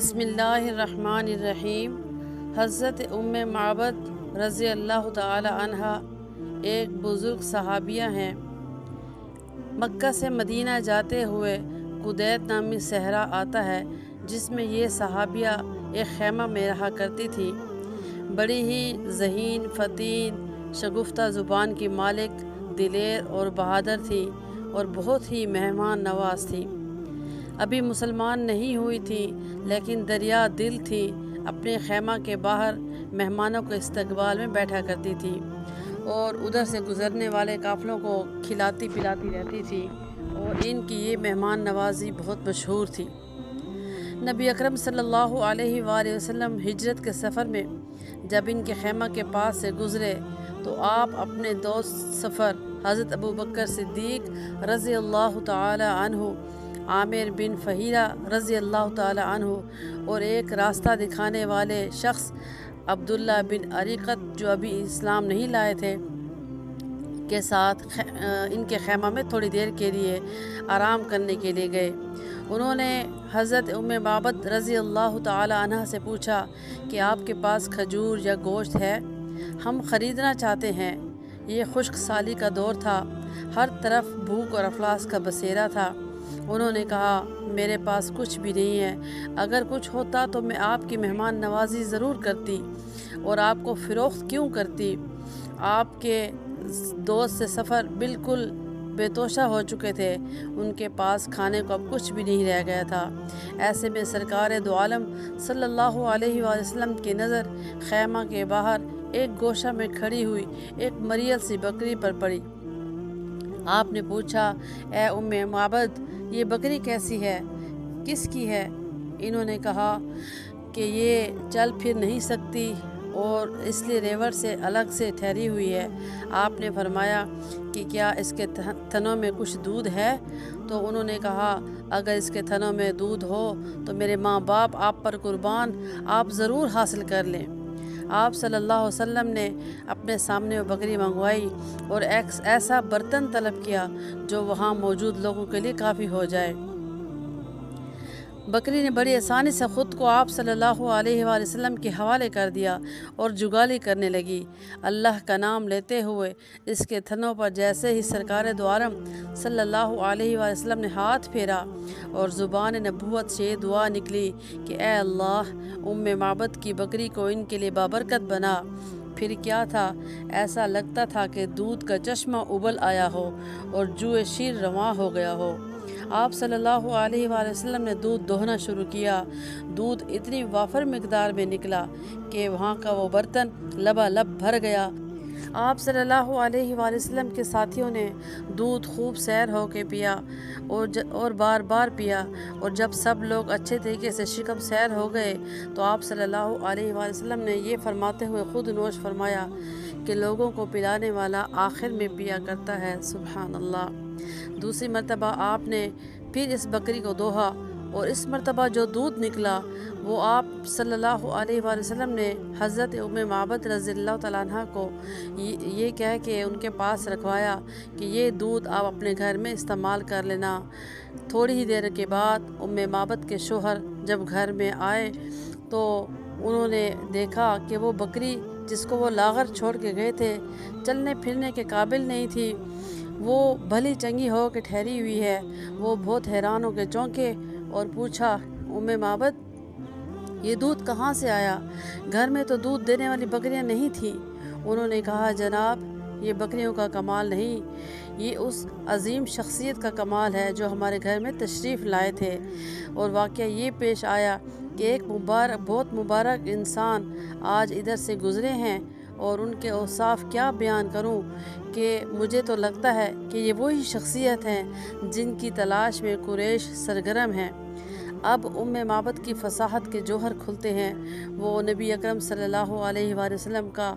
بسم اللہ الرحمن الرحیم۔ حضرت معبد رضی اللہ تعالی عنہ ایک بزرگ صحابیہ ہیں۔ مکہ سے مدینہ جاتے ہوئے قدیت نامی صحرا آتا ہے، جس میں یہ صحابیہ ایک خیمہ میں رہا کرتی تھی۔ بڑی ہی ذہین، فطین، شگفتہ زبان کی مالک، دلیر اور بہادر تھی اور بہت ہی مہمان نواز تھی۔ ابھی مسلمان نہیں ہوئی تھی، لیکن دریا دل تھی۔ اپنے خیمہ کے باہر مہمانوں کے استقبال میں بیٹھا کرتی تھی اور ادھر سے گزرنے والے قافلوں کو کھلاتی پلاتی رہتی تھی، اور ان کی یہ مہمان نوازی بہت مشہور تھی۔ نبی اکرم صلی اللہ علیہ وآلہ وسلم ہجرت کے سفر میں جب ان کے خیمہ کے پاس سے گزرے تو آپ اپنے دوست سفر حضرت ابوبکر صدیق رضی اللہ تعالی عنہ، عامر بن فہیرہ رضی اللہ تعالی عنہ اور ایک راستہ دکھانے والے شخص عبداللہ بن عریقت جو ابھی اسلام نہیں لائے تھے کے ساتھ ان کے خیمہ میں تھوڑی دیر کے لیے آرام کرنے کے لیے گئے۔ انہوں نے حضرت معبد رضی اللہ تعالی عنہ سے پوچھا کہ آپ کے پاس کھجور یا گوشت ہے؟ ہم خریدنا چاہتے ہیں۔ یہ خشک سالی کا دور تھا، ہر طرف بھوک اور افلاس کا بسیرا تھا۔ انہوں نے کہا، میرے پاس کچھ بھی نہیں ہے، اگر کچھ ہوتا تو میں آپ کی مہمان نوازی ضرور کرتی اور آپ کو فروخت کیوں کرتی۔ آپ کے دوست سے سفر بالکل بے توشہ ہو چکے تھے، ان کے پاس کھانے کو اب کچھ بھی نہیں رہ گیا تھا۔ ایسے میں سرکار دو عالم صلی اللہ علیہ وآلہ وسلم کی نظر خیمہ کے باہر ایک گوشہ میں کھڑی ہوئی ایک مریل سی بکری پر پڑی۔ آپ نے پوچھا، اے معبد، یہ بکری کیسی ہے، کس کی ہے؟ انہوں نے کہا کہ یہ چل پھر نہیں سکتی اور اس لیے ریوڑ سے الگ سے ٹھہری ہوئی ہے۔ آپ نے فرمایا کہ کیا اس کے تھنوں میں کچھ دودھ ہے؟ تو انہوں نے کہا، اگر اس کے تھنوں میں دودھ ہو تو میرے ماں باپ آپ پر قربان، آپ ضرور حاصل کر لیں۔ آپ صلی اللہ علیہ وسلم نے اپنے سامنے وہ بکری منگوائی اور ایک ایسا برتن طلب کیا جو وہاں موجود لوگوں کے لیے کافی ہو جائے۔ بکری نے بڑی آسانی سے خود کو آپ صلی اللہ علیہ وآلہ وسلم کے حوالے کر دیا اور جگالی کرنے لگی۔ اللہ کا نام لیتے ہوئے اس کے تھنوں پر جیسے ہی سرکار دو عالم صلی اللہ علیہ وآلہ وسلم نے ہاتھ پھیرا اور زبان نبوت سے یہ دعا نکلی کہ اے اللہ، معبد کی بکری کو ان کے لیے بابرکت بنا۔ پھر کیا تھا، ایسا لگتا تھا کہ دودھ کا چشمہ ابل آیا ہو اور جوئے شیر رواں ہو گیا ہو۔ آپ صلی اللہ علیہ وآلہ وسلم نے دودھ دوہنا شروع کیا۔ دودھ اتنی وافر مقدار میں نکلا کہ وہاں کا وہ برتن لبالب بھر گیا۔ آپ صلی اللہ علیہ وآلہ وسلم کے ساتھیوں نے دودھ خوب سیر ہو کے پیا اور بار بار پیا، اور جب سب لوگ اچھے طریقے سے شکم سیر ہو گئے تو آپ صلی اللہ علیہ وآلہ وسلم نے یہ فرماتے ہوئے خود نوش فرمایا کہ لوگوں کو پلانے والا آخر میں پیا کرتا ہے، سبحان اللہ۔ دوسری مرتبہ آپ نے پھر اس بکری کو دوہا اور اس مرتبہ جو دودھ نکلا وہ آپ صلی اللہ علیہ وآلہ وسلم نے حضرت معبد رضی اللہ تعالیٰ عنہ کو یہ کہہ کے ان کے پاس رکھوایا کہ یہ دودھ آپ اپنے گھر میں استعمال کر لینا۔ تھوڑی ہی دیر کے بعد معبد کے شوہر جب گھر میں آئے تو انہوں نے دیکھا کہ وہ بکری جس کو وہ لاغر چھوڑ کے گئے تھے، چلنے پھرنے کے قابل نہیں تھی، وہ بھلی چنگی ہو کے ٹھہری ہوئی ہے۔ وہ بہت حیران ہو کے چونکے اور پوچھا، معبد، یہ دودھ کہاں سے آیا؟ گھر میں تو دودھ دینے والی بکریاں نہیں تھیں۔ انہوں نے کہا، جناب، یہ بکریوں کا کمال نہیں، یہ اس عظیم شخصیت کا کمال ہے جو ہمارے گھر میں تشریف لائے تھے۔ اور واقعہ یہ پیش آیا کہ ایک بہت مبارک انسان آج ادھر سے گزرے ہیں، اور ان کے اوصاف کیا بیان کروں کہ مجھے تو لگتا ہے کہ یہ وہی شخصیت ہیں جن کی تلاش میں قریش سرگرم ہیں۔ اب معبد کی فصاحت کے جوہر کھلتے ہیں۔ وہ نبی اکرم صلی اللہ علیہ وآلہ وسلم کا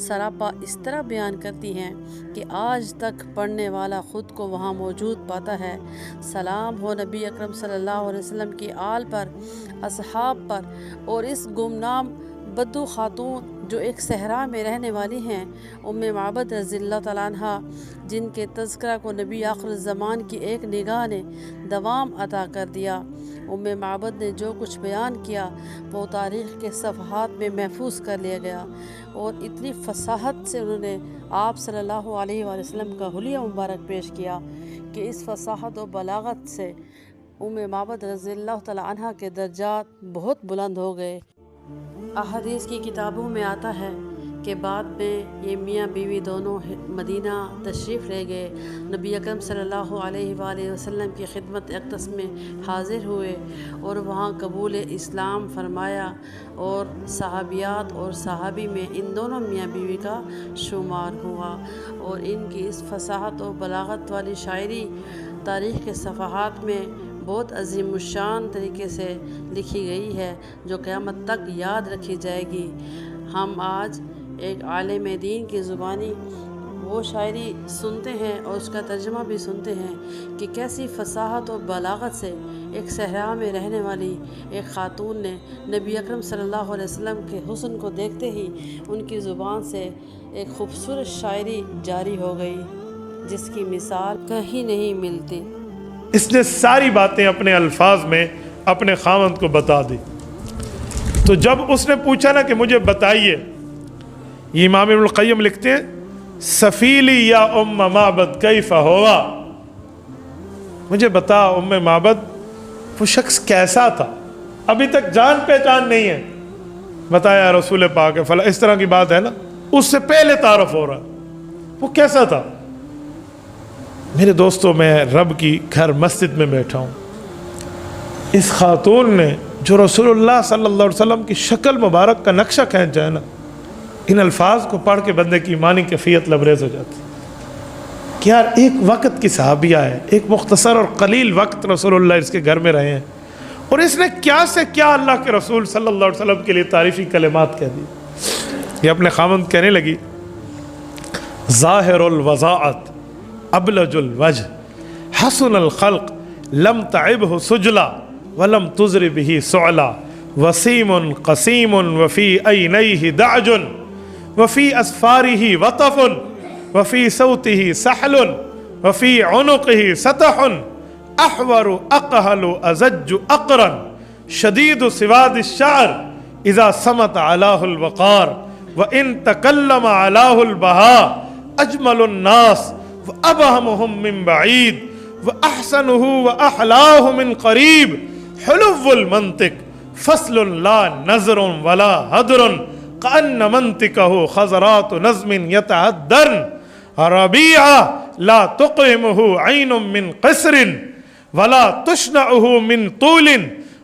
سراپا اس طرح بیان کرتی ہیں کہ آج تک پڑھنے والا خود کو وہاں موجود پاتا ہے۔ سلام ہو نبی اکرم صلی اللہ علیہ وسلم کی آل پر، اصحاب پر، اور اس گمنام بدو خاتون جو ایک صحرا میں رہنے والی ہیں، ام معبد رضی اللہ تعالیٰ عنہ، جن کے تذکرہ کو نبی آخر الزمان کی ایک نگاہ نے دوام عطا کر دیا۔ ام معبد نے جو کچھ بیان کیا وہ تاریخ کے صفحات میں محفوظ کر لیا گیا، اور اتنی فصاحت سے انہوں نے آپ صلی اللہ علیہ وآلہ وسلم کا حلیہ مبارک پیش کیا کہ اس فصاحت و بلاغت سے ام معبد رضی اللہ تعالیٰ عنہ کے درجات بہت بلند ہو گئے۔ احادیث کی کتابوں میں آتا ہے کہ بعد میں یہ میاں بیوی دونوں مدینہ تشریف لے گئے، نبی اکرم صلی اللہ علیہ وآلہ وسلم کی خدمت اقدس میں حاضر ہوئے اور وہاں قبول اسلام فرمایا، اور صحابیات اور صحابی میں ان دونوں میاں بیوی کا شمار ہوا، اور ان کی اس فصاحت و بلاغت والی شاعری تاریخ کے صفحات میں بہت عظیم الشان طریقے سے لکھی گئی ہے، جو قیامت تک یاد رکھی جائے گی۔ ہم آج ایک عالم دین کی زبانی وہ شاعری سنتے ہیں اور اس کا ترجمہ بھی سنتے ہیں کہ کیسی فصاحت و بلاغت سے ایک صحرا میں رہنے والی ایک خاتون نے نبی اکرم صلی اللہ علیہ وسلم کے حسن کو دیکھتے ہی ان کی زبان سے ایک خوبصورت شاعری جاری ہو گئی جس کی مثال کہیں نہیں ملتی۔ اس نے ساری باتیں اپنے الفاظ میں اپنے خاوند کو بتا دی۔ تو جب اس نے پوچھا نا کہ مجھے بتائیے، یہ امام ابن القیم لکھتے ہیں سفیلی یا ام معبد کیف ہوا، مجھے بتا ام معبد وہ شخص کیسا تھا، ابھی تک جان پہچان نہیں ہے، بتایا رسول پاک فلا، اس طرح کی بات ہے نا، اس سے پہلے تعارف ہو رہا، وہ کیسا تھا۔ میرے دوستوں، میں رب کی گھر مسجد میں بیٹھا ہوں، اس خاتون نے جو رسول اللہ صلی اللہ علیہ وسلم کی شکل مبارک کا نقشہ کھینچا ہے نا، ان الفاظ کو پڑھ کے بندے کی ایمانی کیفیت لبریز ہو جاتی کہ یار ایک وقت کی صحابیہ ہے، ایک مختصر اور قلیل وقت رسول اللہ اس کے گھر میں رہے ہیں، اور اس نے کیا سے کیا اللہ کے رسول صلی اللہ علیہ وسلم کے لیے تعریفی کلمات کہہ دی۔ یہ اپنے خاوند کہنے لگی ظاہر الوضاعت ابلج الوجہ حسن الخلق لم تعبہ سجلا ولم تزر به سعلا وسیم قسیم وفی عینیہ دعج وفی اسفارہ وطف وفی صوتہ سحل وفی عنقہ سطح احور اقہل ازج اقرا شدید سواد الشعر اذا صمت علاہ الوقار وان تکلم علاہ البہاء اجمل الناس وابہمہم من بعید واحسنہ واحلاہ من قریب حلو المنطق فصل لا نظر ولا حدر کأن منطقہ خضرات نظم یتعدرن ربیع لا تقرمہ عین من قصر ولا تشنعہ من طول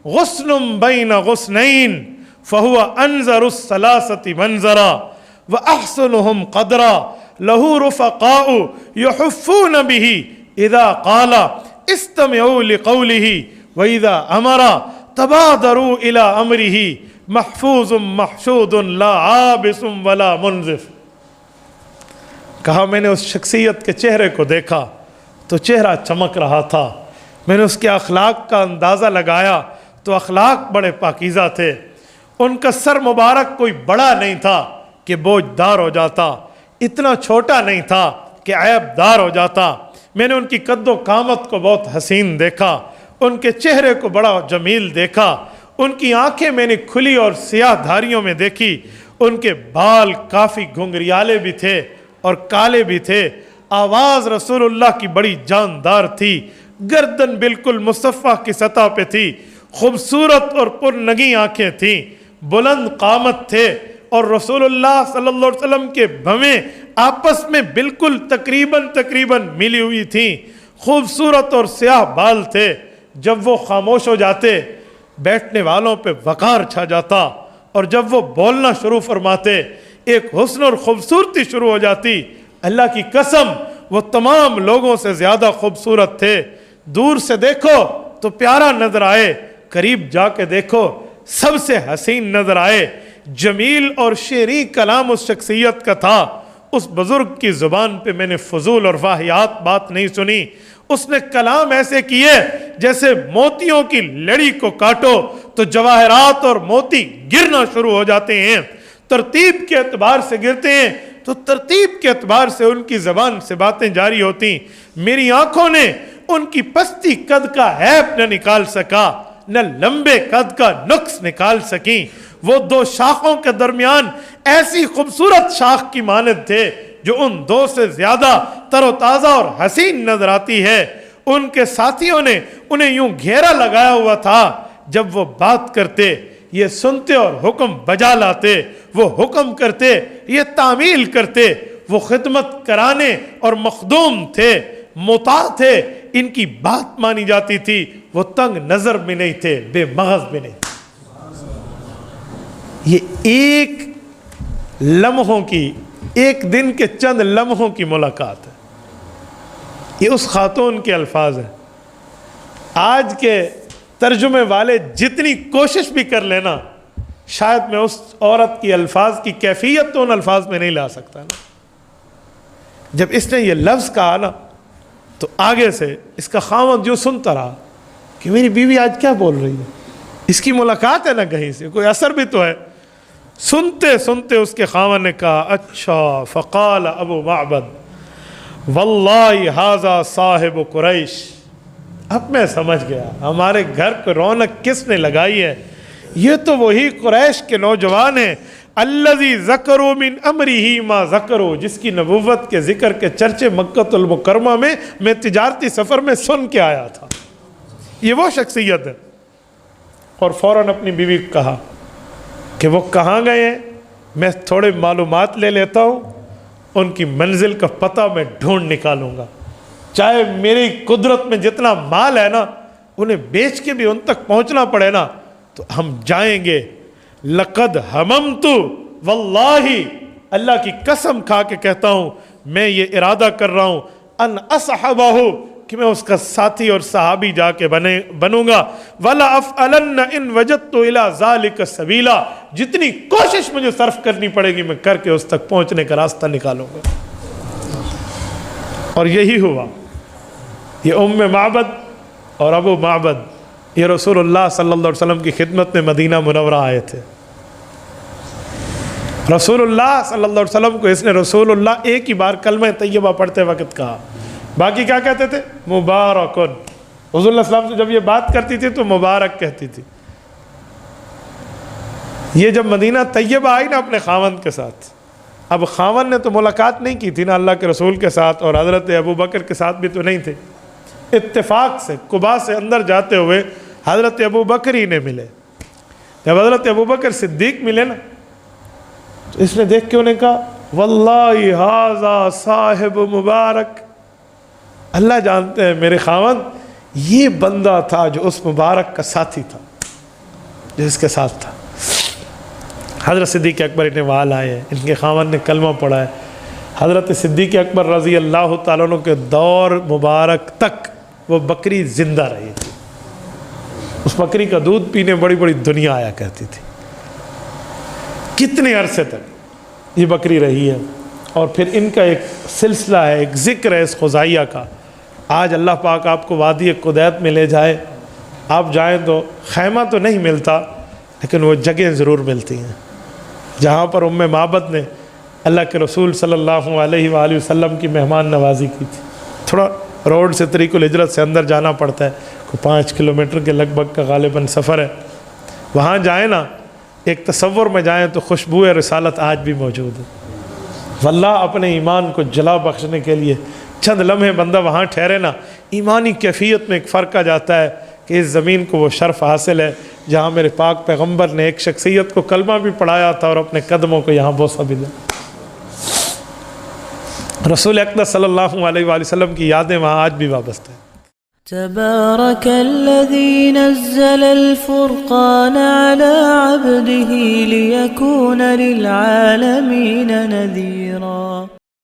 غصن بین غصنین فہو انظر الثلاثۃ منظرا واحسنہم قدرا لہ رفقاء یحفون بہ اذا قال استمعوا لقولہ وَإِذَا أَمَرَ تَبَادَرُوا إِلَىٰ أَمْرِهِ مَحْفُوظٌ مَحْشُودٌ لَا عَابِسٌ وَلَا مُنزِفٌ۔ کہا میں نے اس شخصیت کے چہرے کو دیکھا تو چہرہ چمک رہا تھا، میں نے اس کے اخلاق کا اندازہ لگایا تو اخلاق بڑے پاکیزہ تھے، ان کا سر مبارک کوئی بڑا نہیں تھا کہ بوجھ دار ہو جاتا، اتنا چھوٹا نہیں تھا کہ عیب دار ہو جاتا، میں نے ان کی قد و قامت کو بہت حسین دیکھا، ان کے چہرے کو بڑا جمیل دیکھا، ان کی آنکھیں میں نے کھلی اور سیاہ دھاریوں میں دیکھی، ان کے بال کافی گھنگریالے بھی تھے اور کالے بھی تھے، آواز رسول اللہ کی بڑی جاندار تھی، گردن بالکل مصفح کی سطح پہ تھی، خوبصورت اور پرنگی آنکھیں تھیں، بلند قامت تھے، اور رسول اللہ صلی اللہ علیہ وسلم کے بھویں آپس میں بالکل تقریباً ملی ہوئی تھیں، خوبصورت اور سیاہ بال تھے۔ جب وہ خاموش ہو جاتے بیٹھنے والوں پہ وقار چھا جاتا، اور جب وہ بولنا شروع فرماتے ایک حسن اور خوبصورتی شروع ہو جاتی، اللہ کی قسم وہ تمام لوگوں سے زیادہ خوبصورت تھے، دور سے دیکھو تو پیارا نظر آئے، قریب جا کے دیکھو سب سے حسین نظر آئے، جمیل اور شیریں کلام اس شخصیت کا تھا۔ اس بزرگ کی زبان پہ میں نے فضول اور واہیات بات نہیں سنی، اس نے کلام ایسے کیے جیسے موتیوں کی لڑی کو کاٹو تو جواہرات اور موتی گرنا شروع ہو جاتے ہیں، ترتیب کے اعتبار سے گرتے ہیں تو ترتیب کے اعتبار سے ان کی زبان سے باتیں جاری ہوتی. میری آنکھوں نے ان کی پستی قد کا عیب نہ نکال سکا، نہ لمبے قد کا نقص نکال سکیں. وہ دو شاخوں کے درمیان ایسی خوبصورت شاخ کی مانند تھے جو ان دو سے زیادہ تر و تازہ اور حسین نظر آتی ہے. ان کے ساتھیوں نے انہیں یوں گھیرا لگایا ہوا تھا. جب وہ بات کرتے یہ سنتے اور حکم بجا لاتے، وہ حکم کرتے یہ تعمیل کرتے. وہ خدمت کرانے اور مخدوم تھے، مطاع تھے، ان کی بات مانی جاتی تھی. وہ تنگ نظر بھی نہیں تھے، بے مغز بھی نہیں. یہ ایک لمحوں کی، ایک دن کے چند لمحوں کی ملاقات ہے. یہ اس خاتون کے الفاظ ہیں. آج کے ترجمے والے جتنی کوشش بھی کر لینا، شاید میں اس عورت کی الفاظ کی کیفیت تو ان الفاظ میں نہیں لا سکتا نا. جب اس نے یہ لفظ کہا نا تو آگے سے اس کا خاوند جو سنتا رہا کہ میری بیوی آج کیا بول رہی ہے، اس کی ملاقات ہے نا کہیں سے، کوئی اثر بھی تو ہے. سنتے سنتے اس کے خاوند نے کہا اچھا. فقال ابو معبد واللہ ھذا صاحب قریش. اب میں سمجھ گیا ہمارے گھر کو رونق کس نے لگائی ہے. یہ تو وہی قریش کے نوجوان ہیں الذی ذکروا من امرہ ما ذکروا، جس کی نبوت کے ذکر کے چرچے مکۃ المکرمہ میں تجارتی سفر میں سن کے آیا تھا. یہ وہ شخصیت ہے. اور فوراً اپنی بیوی کو کہا کہ وہ کہاں گئے ہیں، میں تھوڑے معلومات لے لیتا ہوں، ان کی منزل کا پتہ میں ڈھونڈ نکالوں گا. چاہے میری قدرت میں جتنا مال ہے نا انہیں بیچ کے بھی ان تک پہنچنا پڑے نا تو ہم جائیں گے. لقد ہممت واللہ، اللہ کی قسم کھا کے کہتا ہوں میں یہ ارادہ کر رہا ہوں ان اصحبہ، کہ میں اس کا ساتھی اور صحابی جا کے بنوں گا. ولا افعلن ان وجدت الى ذلك سبیلا، جتنی کوشش مجھے صرف کرنی پڑے گی میں کر کے اس تک پہنچنے کا راستہ نکالوں گا. اور یہی ہوا. یہ معبد اور ابو معبد یہ رسول اللہ صلی اللہ علیہ وسلم کی خدمت میں مدینہ منورہ آئے تھے. رسول اللہ صلی اللہ علیہ وسلم کو اس نے رسول اللہ ایک ہی بار کلمہ طیبہ پڑھتے وقت کہا، باقی کیا کہتے تھے؟ مبارکن. رسول اللہ صلی اللہ علیہ وسلم سے جب یہ بات کرتی تھی تو مبارک کہتی تھی. یہ جب مدینہ طیبہ آئی نا اپنے خاوند کے ساتھ، اب خاوند نے تو ملاقات نہیں کی تھی نا اللہ کے رسول کے ساتھ، اور حضرت ابو بکر کے ساتھ بھی تو نہیں تھے. اتفاق سے قباء سے اندر جاتے ہوئے حضرت ابو بکر ہی نے ملے. جب حضرت ابو بکر صدیق ملے نا تو اس نے دیکھ کے انہیں کہا واللہ ھذا صاحب مبارک، اللہ جانتے ہیں میرے خاوند یہ بندہ تھا جو اس مبارک کا ساتھی تھا، جس کے ساتھ تھا. حضرت صدیق اکبر انہیں وال آئے ہیں، ان کے خاوند نے کلمہ پڑھا ہے. حضرت صدیق اکبر رضی اللہ تعالیٰ عنہ کے دور مبارک تک وہ بکری زندہ رہی تھی. اس بکری کا دودھ پینے بڑی بڑی دنیا آیا کرتی تھی. کتنے عرصے تک یہ بکری رہی ہے. اور پھر ان کا ایک سلسلہ ہے، ایک ذکر ہے اس خزائیہ کا. آج اللہ پاک آپ کو وادی قدیت میں لے جائے، آپ جائیں تو خیمہ تو نہیں ملتا لیکن وہ جگہیں ضرور ملتی ہیں جہاں پر معبد نے اللہ کے رسول صلی اللہ علیہ وآلہ وسلم کی مہمان نوازی کی تھی. تھوڑا روڈ سے طریق الہجرت سے اندر جانا پڑتا ہے، کوئی 5 کلومیٹر کے لگ بھگ کا غالباً سفر ہے. وہاں جائیں نا، ایک تصور میں جائیں تو خوشبو رسالت آج بھی موجود ہے. واللہ اپنے ایمان کو جلا بخشنے کے لیے چند لمحے بندہ وہاں ٹھہرے نا، ایمانی کیفیت میں ایک فرق آ جاتا ہے کہ اس زمین کو وہ شرف حاصل ہے جہاں میرے پاک پیغمبر نے ایک شخصیت کو کلمہ بھی پڑھایا تھا اور اپنے قدموں کو یہاں بوسہ بھی دیا. رسول اکرم صلی اللہ علیہ وآلہ وسلم کی یادیں وہاں آج بھی وابستہ ہیں. تبارك الذي نزل الفرقان على عبده ليكون للعالمين نذيرا.